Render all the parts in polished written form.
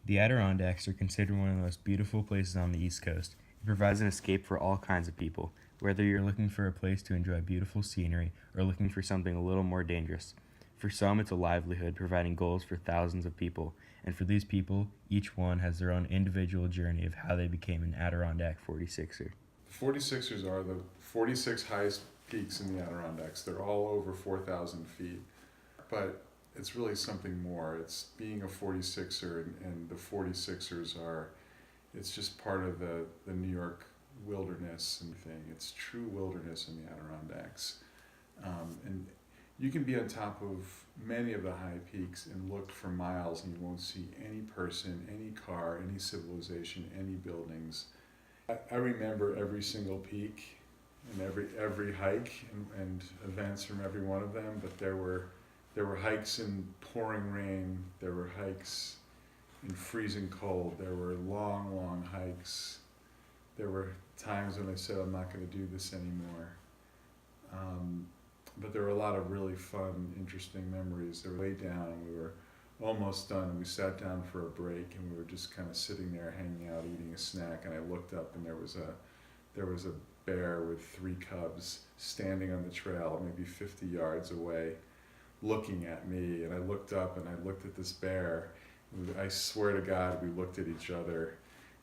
The Adirondacks are considered one of the most beautiful places on the East Coast. It provides an escape for all kinds of people, whether you're looking for a place to enjoy beautiful scenery or looking for something a little more dangerous. For some, it's a livelihood, providing goals for thousands of people, and for these people, each one has their own individual journey of how they became an Adirondack 46er. 46ers are the 46 highest peaks in the Adirondacks. They're all over 4,000 feet. But it's really something more. It's being a 46er, and the 46ers are, it's just part of the New York wilderness and thing. It's true wilderness in the Adirondacks. And you can be on top of many of the high peaks and look for miles and you won't see any person, any car, any civilization, any buildings. I remember every single peak and every hike and events from every one of them, but there were hikes in pouring rain, there were hikes in freezing cold, there were long hikes. There were times when I said, I'm not going to do this anymore. But there were a lot of really fun, interesting memories. They were way down and we were almost done and we sat down for a break and we were just kind of sitting there hanging out, eating a snack, and I looked up and there was a bear with 3 cubs standing on the trail maybe 50 yards away looking at me, and I looked up and I looked at this bear. I swear to God, we looked at each other,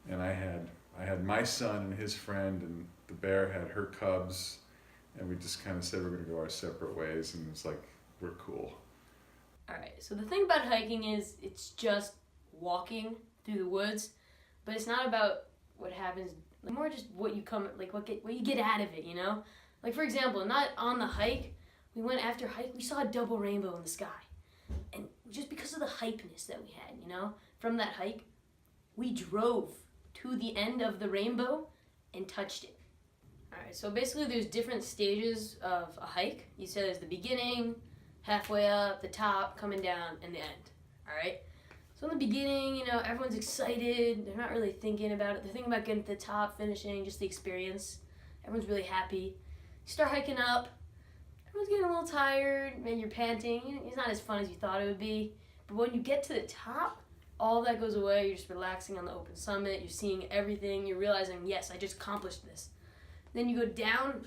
and I had my son and his friend, and the bear had her cubs, and we just kind of said we're going to go our separate ways, and it's like, we're cool. Alright, so the thing about hiking is it's just walking through the woods, but it's not about what happens, more just what you what you get out of it, you know? Like, for example, not on the hike, we went after hike, we saw a double rainbow in the sky. And just because of the hypeness that we had, you know, from that hike, we drove to the end of the rainbow and touched it. Alright, so basically there's different stages of a hike. You said there's the beginning, halfway up, the top, coming down, and the end. Alright? So in the beginning, you know, everyone's excited. They're not really thinking about it. They're thinking about getting to the top, finishing, just the experience. Everyone's really happy. You start hiking up. Everyone's getting a little tired, and you're panting. It's not as fun as you thought it would be. But when you get to the top, all that goes away. You're just relaxing on the open summit. You're seeing everything. You're realizing, yes, I just accomplished this. Then you go down.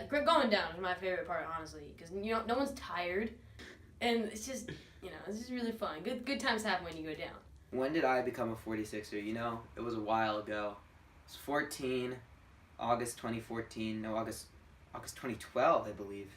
Going down is my favorite part, honestly, because no one's tired, and it's just, it's just really fun. Good times happen when you go down. When did I become a 46er? You know, it was a while ago. I was 14, August 2014. No, August 2012, I believe.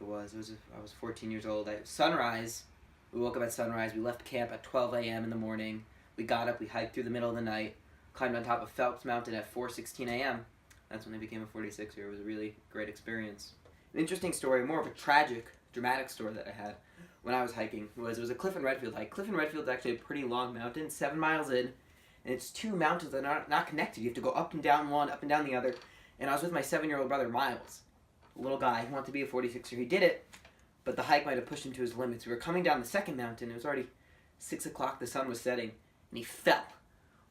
I was 14 years old. Sunrise. We woke up at sunrise. We left camp at 12 a.m. in the morning. We got up. We hiked through the middle of the night. Climbed on top of Phelps Mountain at 4:16 a.m. That's when I became a 46er. It was a really great experience. An interesting story, more of a tragic, dramatic story that I had when I was hiking it was a Cliff and Redfield hike. Cliff and Redfield is actually a pretty long mountain, 7 miles in, and it's 2 mountains that are not connected. You have to go up and down one, up and down the other. And I was with my 7-year-old brother, Miles, a little guy. He wanted to be a 46er. He did it, but the hike might have pushed him to his limits. We were coming down the second mountain. It was already 6 o'clock. The sun was setting, and he fell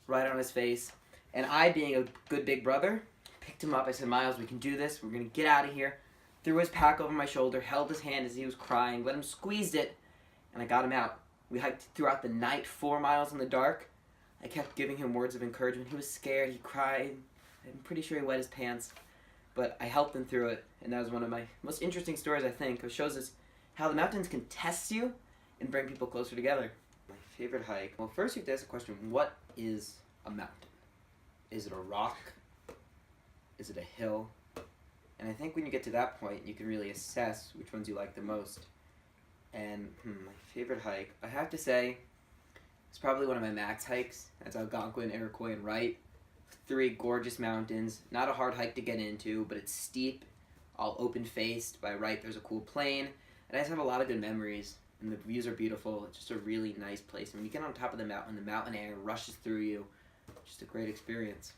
right on his face. And I, being a good big brother, picked him up. I said, Miles, we can do this. We're going to get out of here. Threw his pack over my shoulder, held his hand as he was crying, let him squeeze it, and I got him out. We hiked throughout the night, 4 miles in the dark. I kept giving him words of encouragement. He was scared. He cried. I'm pretty sure he wet his pants. But I helped him through it, and that was one of my most interesting stories, I think. It shows us how the mountains can test you and bring people closer together. My favorite hike. Well, first you have to ask the question, what is a mountain? Is it a rock? Is it a hill? And I think when you get to that point, you can really assess which ones you like the most. And my favorite hike, I have to say, it's probably one of my max hikes. That's Algonquin, Iroquois, and Wright. 3 gorgeous mountains. Not a hard hike to get into, but it's steep, all open-faced. By Wright, there's a cool plain. And I just have a lot of good memories. And the views are beautiful. It's just a really nice place. And when you get on top of the mountain air rushes through you. Just a great experience.